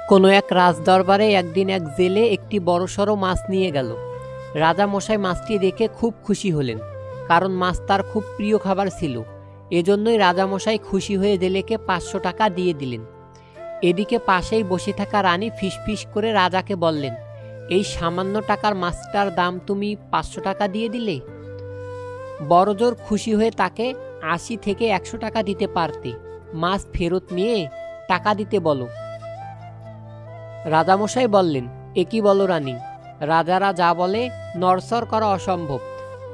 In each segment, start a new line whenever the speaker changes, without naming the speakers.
কোনো এক রাজদরবারে একদিন এক জেলে একটি বড়সড় মাছ নিয়ে গেল। রাজামশাই মাছটি দেখে খুব খুশি হলেন, কারণ মাছ তার খুব প্রিয় খাবার ছিল। এজন্যই রাজামশাই খুশি হয়ে জেলেকে 500 টাকা দিয়ে দিলেন। এদিকে পাশেই বসে থাকা রানী ফিসফিস করে রাজাকে বললেন, এই সামান্য টাকার মাছটার দাম তুমি 500 টাকা দিয়ে দিলে। বড়জোর খুশি হয়ে তাকে 80 থেকে 100 টাকা দিতে পারতে। মাছ ফেরত নিয়ে টাকা দিতে বলো। রাজামশাই বললেন, এ কি বলো রানী, রাজারা যা বলে নড়চড় করা অসম্ভব,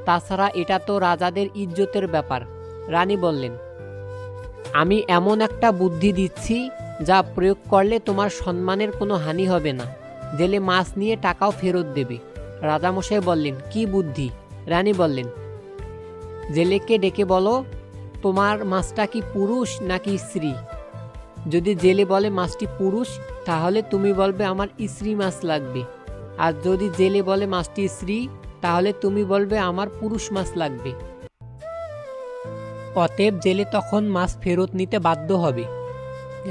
তাছাড়া এটা তো রাজাদের ইজ্জতের ব্যাপার। রানী বললেন, আমি এমন একটা বুদ্ধি দিচ্ছি যা প্রয়োগ করলে তোমার সম্মানের কোনো হানি হবে না, জেলে মাছ নিয়ে টাকাও ফেরত দেবে। রাজামশাই বললেন, কি বুদ্ধি? রানী বললেন, জেলেকে ডেকে বলো, তোমার মাছটা কি পুরুষ নাকি স্ত্রী? যদি জেলে বলে মাছটি পুরুষ, তাহলে তুমি বলবে আমার স্ত্রী মাছ লাগবে। আর যদি জেলে বলে মাছটি স্ত্রী, তাহলে তুমি বলবে আমার পুরুষ মাছ লাগবে। অতএব জেলে তখন মাছ ফেরত নিতে বাধ্য হবে।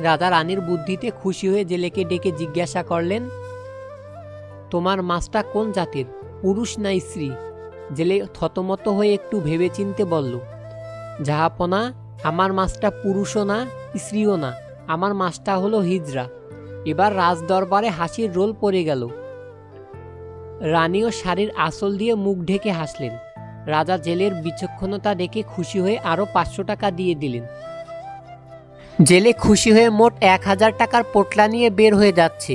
রাজা রানীর বুদ্ধিতে খুশি হয়ে জেলেকে ডেকে জিজ্ঞাসা করলেন, তোমার মাছটা কোন জাতের, পুরুষ না স্ত্রী? জেলে থতমত হয়ে একটু ভেবেচিন্তে বলল, জাহাপনা, আমার মাছটা পুরুষও না স্ত্রীও না, আমার মাছটা হলো হিজড়া। এবার রাজদরবারে হাসির রোল পড়ে গেল। রানীও শাড়ির আঁচল দিয়ে মুখ ঢেকে হাসলেন। রাজা জেলের বিচক্ষণতা দেখে খুশি হয়ে আরও 500 টাকা দিয়ে দিলেন। জেলে খুশি হয়ে মোট 1000 টাকার পোটলা নিয়ে বের হয়ে যাচ্ছে।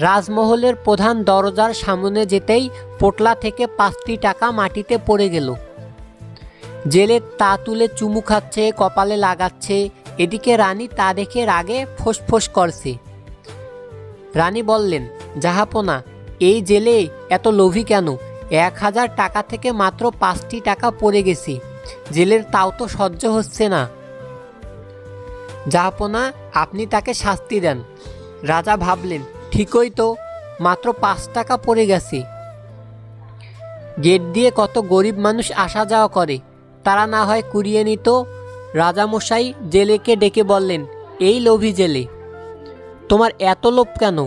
রাজমহলের প্রধান দরজার সামনে যেতেই পোটলা থেকে 5টি টাকা মাটিতে পড়ে গেল। জেলে তা তুলে চুমু খাচ্ছে, কপালে লাগাচ্ছে। এদিকে রানী তা দেখে রাগে ফোঁস করছে। রানী বললেন, জাহাপনা, এই জেলে এত লোভী কেন? 1000 টাকা থেকে মাত্র 5টি টাকা পড়ে গেছে, জেলের তাও তো সহ্য হচ্ছে না। জাহাপনা, আপনি তাকে শাস্তি দেন। রাজা ভাবলেন, ঠিকই তো, মাত্র 5 টাকা পড়ে গেছে। গেট দিয়ে কত গরিব মানুষ আসা যাওয়া করে, তারা না হয় কুড়িয়ে নিত। রাজামশাই জেলেকে ডেকে বললেন, এই লোভী জেলে, তোমার এত লোভ কেন?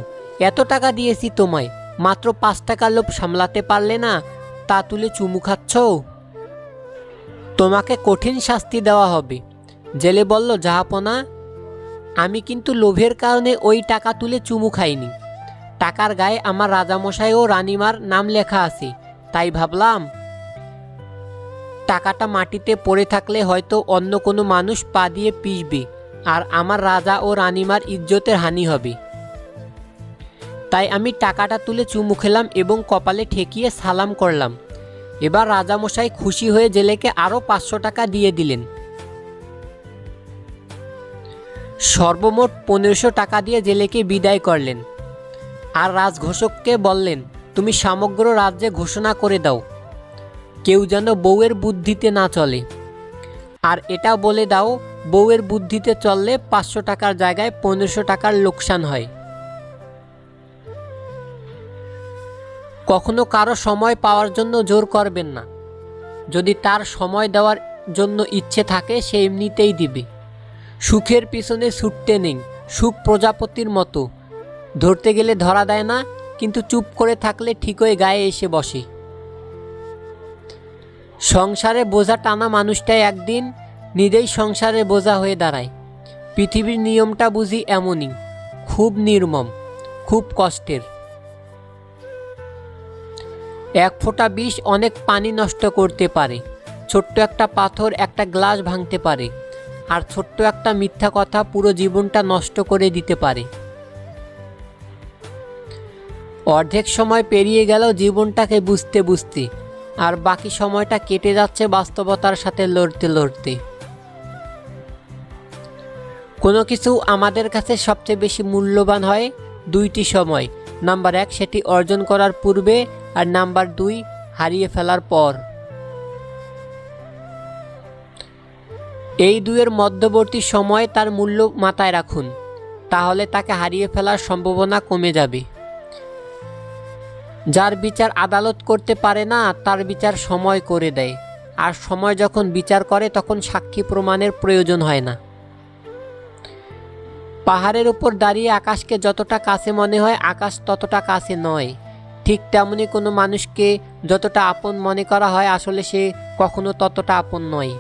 এত টাকা দিয়েছি তোমায়, মাত্র 5 টাকার লোভ সামলাতে পারলে না, তা তুলে চুমু খাচ্ছ। তোমাকে কঠিন শাস্তি দেওয়া হবে। জেলে বলল, জাহাপনা, আমি কিন্তু লোভের কারণে ওই টাকা তুলে চুমু খাইনি। টাকার গায়ে আমার রাজামশাই ও রানীমার নাম লেখা আছে, তাই ভাবলাম টাকাটা মাটিতে পড়ে থাকলে হয়তো অন্য কোনো মানুষ পা দিয়ে পিষবে, আর আমার রাজা ও রানীমার ইজ্জতের হানি হবে। তাই আমি টাকাটা তুলে চুমু খেলাম এবং কপালে ঠেকিয়ে সালাম করলাম। এবার রাজামশাই খুশি হয়ে জেলেকে আরও 500 টাকা দিয়ে দিলেন। সর্বমোট 1500 টাকা দিয়ে জেলেকে বিদায় করলেন। আর রাজঘোষককে বললেন, তুমি সমগ্র রাজ্যে ঘোষণা করে দাও, কেউ যেন বউয়ের বুদ্ধিতে না চলে। আর এটা বলে দাও, বউয়ের বুদ্ধিতে চললে 500 টাকার জায়গায় 1500 টাকার লোকসান হয়। কখনো কারো সময় পাওয়ার জন্য জোর করবেন না। যদি তার সময় দেওয়ার জন্য ইচ্ছে থাকে, সে এমনিতেই দিবে। সুখের পিছনে ছুটতে নেই, সুখ প্রজাপতির মতো, ধরতে গেলে ধরা দেয় না, কিন্তু চুপ করে থাকলে ঠিকই গায়ে এসে বসে। সংসারে বোঝা টানা মানুষটাই একদিন নিজেই সংসারে বোঝা হয়ে দাঁড়ায়। পৃথিবীর নিয়মটা বুঝি এমনই, খুব নির্মম, খুব কষ্টের। এক ফোঁটা বিষ অনেক পানি নষ্ট করতে পারে। ছোট্ট একটা পাথর একটা গ্লাস ভাঙতে পারে, আর ছোট্ট একটা মিথ্যা কথা পুরো জীবনটা নষ্ট করে দিতে পারে। অর্ধেক সময় পেরিয়ে গেল জীবনটাকে বুঝতে বুঝতে, আর বাকি সময়টা কেটে যাচ্ছে বাস্তবতার সাথে লড়তে লড়তে। কোনো কিছু আমাদের কাছে সবচেয়ে বেশি মূল্যবান হয় 2টি সময়। নাম্বার 1, সেটি অর্জন করার পূর্বে, আর নাম্বার 2, হারিয়ে ফেলার পর। এই দুয়ের মধ্যবর্তী সময় তার মূল্য মাথায় রাখুন, তাহলে তাকে হারিয়ে ফেলার সম্ভাবনা কমে যাবে। যার বিচার আদালত করতে পারে না, তার বিচার সময় করে দেয়। আর সময় যখন বিচার করে, তখন সাক্ষী প্রমাণের প্রয়োজন হয় না। পাহাড়ের উপর দাঁড়িয়ে আকাশকে যতটা কাছে মনে হয় আকাশ ততটা কাছে নয়। ঠিক তেমনি কোনো মানুষকে যতটা আপন মনে করা হয় আসলে সে কখনো ততটা আপন নয়।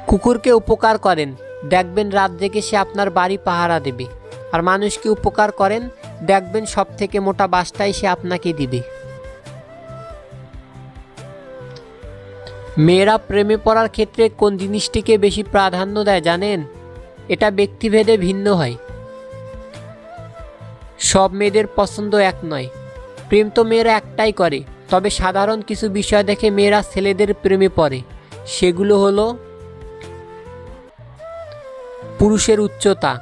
কুকুরকে উপকার করেন, দেখবেন রাত জেগে সে আপনার বাড়ি পাহারা দেবে। আর মানুষকে উপকার করেন, দেখবেন সব থেকে মোটা বাসটাই সে আপনাকে দিবে। মেয়েরা প্রেমে পড়ার ক্ষেত্রে কোন জিনিসটিকে বেশি প্রাধান্য দেয় জানেন? এটা ব্যক্তিভেদে ভিন্ন হয়। সব মেয়েদের পছন্দ এক নয়। প্রেম তো মেয়েরা একটাই করে, তবে সাধারণ কিছু বিষয় দেখে মেয়েরা ছেলেদের প্রেমে পড়ে। সেগুলো হলো: পুরুষের উচ্চতা,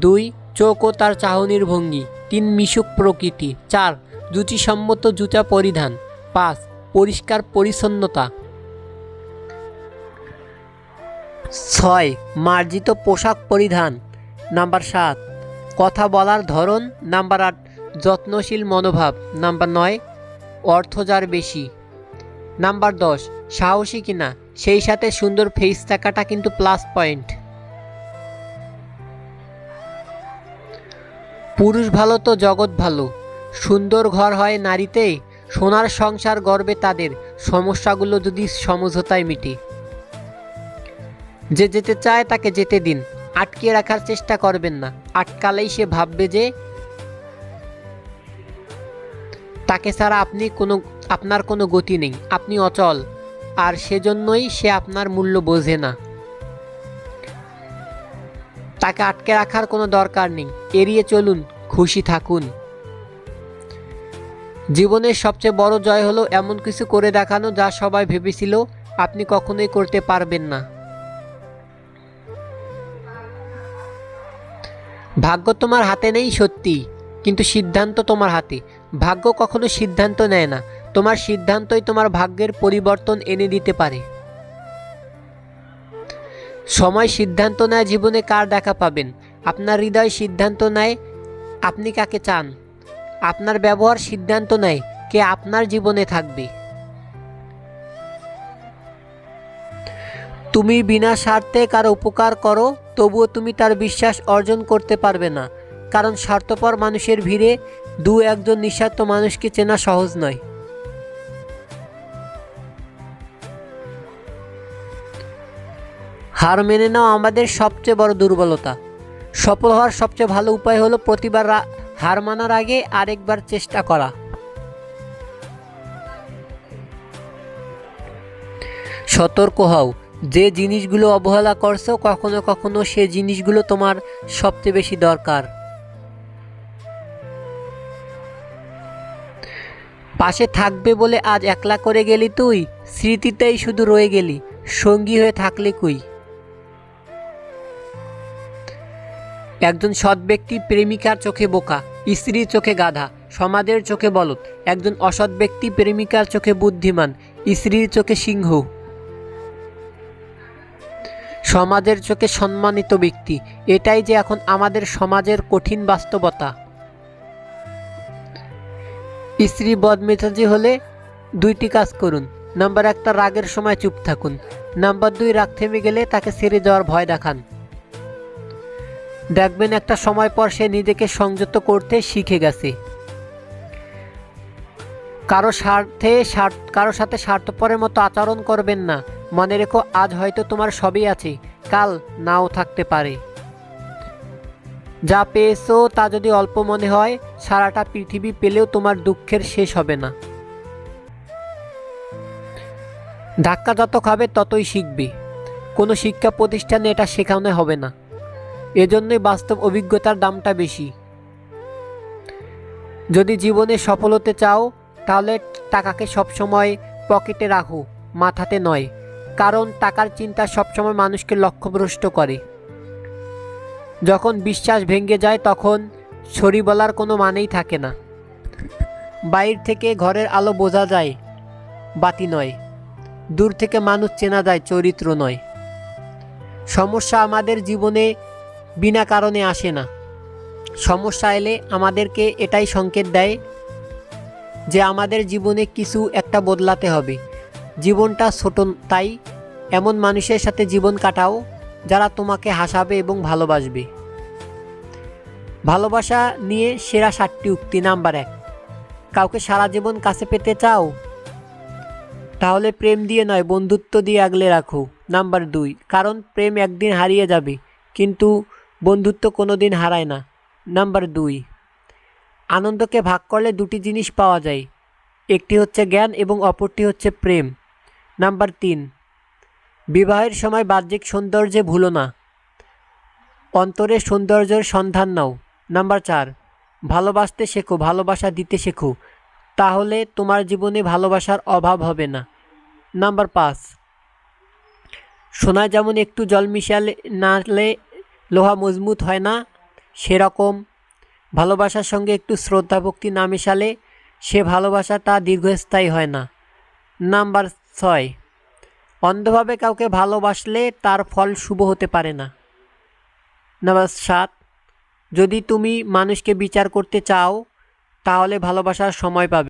2 চোখ ও তার চাহনির ভঙ্গি, 3 মিশুক প্রকৃতি, 4 রুচিসম্মত জুতা পরিধান, 5 পরিষ্কার পরিচ্ছন্নতা, 6 মার্জিত পোশাক পরিধান, নাম্বার 7 কথা বলার ধরন, নাম্বার 8 যত্নশীল মনোভাব, নাম্বার 9 অর্থ যার বেশি, নাম্বার 10 সাহসী কিনা, সেই সাথে সুন্দর ফেস থাকাটা কিন্তু প্লাস পয়েন্ট। পুরুষ ভালো তো জগৎ ভালো। সুন্দর ঘর হয় নারীতে, সোনার সংসার গর্বে তাদের, সমস্যাগুলো যদি সমঝোতায় মিটে। যে যেতে চায় তাকে যেতে দিন, আটকে রাখার চেষ্টা করবেন না। আটকালেই সে ভাববে যে তাকে ছাড়া আপনার কোনো গতি নেই, আপনি অচল, আর সেজন্যই সে আপনার মূল্য বোঝে না। তাকে আটকে রাখার কোনো দরকার নেই, এড়িয়ে চলুন, খুশি থাকুন। জীবনের সবচেয়ে বড় জয় হলো এমন কিছু করে দেখানো যা সবাই ভেবেছিল আপনি কখনোই করতে পারবেন না। ভাগ্য তোমার হাতে নেই সত্যি, কিন্তু সিদ্ধান্ত তোমার হাতে। ভাগ্য কখনো সিদ্ধান্ত নেয় না, তোমার সিদ্ধান্তই তোমার ভাগ্যের পরিবর্তন এনে দিতে পারে। সময় সিদ্ধান্ত নেয় জীবনে কার দেখা পাবেন, আপনার হৃদয় সিদ্ধান্ত নেয় আপনি কাকে চান, আপনার ব্যবহার সিদ্ধান্ত নেয় কে আপনার জীবনে থাকবে। তুমি বিনা স্বার্থে কারো উপকার করো, তবুও তুমি তার বিশ্বাস অর্জন করতে পারবে না, কারণ স্বার্থপর মানুষের ভিড়ে 2-1 নিঃস্বার্থ মানুষকে চেনা সহজ নয়। হার মেনে নেওয়া আমাদের সবচেয়ে বড় দুর্বলতা। সফল হওয়ার সবচেয়ে ভালো উপায় হলো প্রতিবার হার মানার আগে আরেকবার চেষ্টা করা। সতর্ক হও, যে জিনিসগুলো অবহেলা করছো কখনো কখনো সে জিনিসগুলো তোমার সবচেয়ে বেশি দরকার। পাশে থাকবে বলে আজ একলা করে গেলি তুই, স্মৃতিতেই শুধু রয়ে গেলি, সঙ্গী হয়ে থাকলে কই। একজন সৎ ব্যক্তি প্রেমিকার চোখে বোকা, স্ত্রীর চোখে গাধা, সমাজের চোখে বলদ। একজন অসৎ ব্যক্তি প্রেমিকার চোখে বুদ্ধিমান, স্ত্রীর চোখে সিংহ, সমাজের চোখে সম্মানিত ব্যক্তি। এটাই যে এখন আমাদের সমাজের কঠিন বাস্তবতা। স্ত্রী বদমেজাজি হলে 2টি কাজ করুন। নাম্বার 1 তার রাগের সময় চুপ থাকুন। নাম্বার 2 রাগ থেমে গেলে তাকে ছেড়ে যাওয়ার ভয় দেখান। দেখবেন একটা সময় পর সে নিজেকে সংযত করতে শিখে গেছে। কারো সাথে স্বার্থপরের মতো আচরণ করবেন না। মনে রেখো, আজ হয়তো তোমার সবই আছে, কাল নাও থাকতে পারে। যা পেয়েছো তা যদি অল্প মনে হয়, সারাটা পৃথিবী পেলেও তোমার দুঃখের শেষ হবে না। ধাক্কা যত খাবে ততই শিখবে। কোনো শিক্ষা প্রতিষ্ঠানে এটা শেখানো হবে না। এজন্যই বাস্তব অভিজ্ঞতার দামটা বেশি। যদি জীবনে সফল হতে চাও তাহলে টাকাকে সবসময় পকেটে রাখো, মাথাতে নয়, কারণ টাকার চিন্তা সবসময় মানুষকে লক্ষ্যভ্রষ্ট করে। যখন বিশ্বাস ভেঙে যায় তখন সরি বলার কোনো মানেই থাকে না। বাইরে থেকে ঘরের আলো বোঝা যায়, বাতি নয়। দূর থেকে মানুষ চেনা যায়, চরিত্র নয়। সমস্যা আমাদের জীবনে বিনা কারণে আসে না। সমস্যা এলে আমাদেরকে এটাই সংকেত দেয় যে আমাদের জীবনে কিছু একটা বদলাতে হবে। জীবনটা ছোট, তাই এমন মানুষের সাথে জীবন কাটাও যারা তোমাকে হাসাবে এবং ভালোবাসবে। ভালোবাসা নিয়ে সেরা 7টি উক্তি। নাম্বার 1, কাউকে সারা জীবন কাছে পেতে চাও? তাহলে প্রেম দিয়ে নয়, বন্ধুত্ব দিয়ে আগলে রাখো। নাম্বার 2, কারণ প্রেম একদিন হারিয়ে যাবে, কিন্তু বন্ধুত্ব কোনোদিন হারায় না। নাম্বার 2, আনন্দকে ভাগ করলে 2টি জিনিস পাওয়া যায়, একটি হচ্ছে জ্ঞান এবং অপরটি হচ্ছে প্রেম। নাম্বার 3, বিবাহের সময় বাহ্যিক সৌন্দর্যে ভুলো না, অন্তরের সৌন্দর্যের সন্ধান নাও। নাম্বার 4, ভালোবাসতে শেখো, ভালোবাসা দিতে শেখো, তাহলে তোমার জীবনে ভালোবাসার অভাব হবে না। নাম্বার 5, সোনায় যেমন একটু জল মিশালে নালে লোহা মজবুত হয় না, সেরকম ভালোবাসার সঙ্গে একটু শ্রদ্ধা ভক্তি না মেশালে সে ভালোবাসাটা দীর্ঘস্থায়ী হয় না। নাম্বার 6, অন্ধভাবে কাউকে ভালোবাসলে তার ফল শুভ হতে পারে না। নাম্বার 7, যদি তুমি মানুষকে বিচার করতে চাও তাহলে ভালোবাসার সময় পাবে।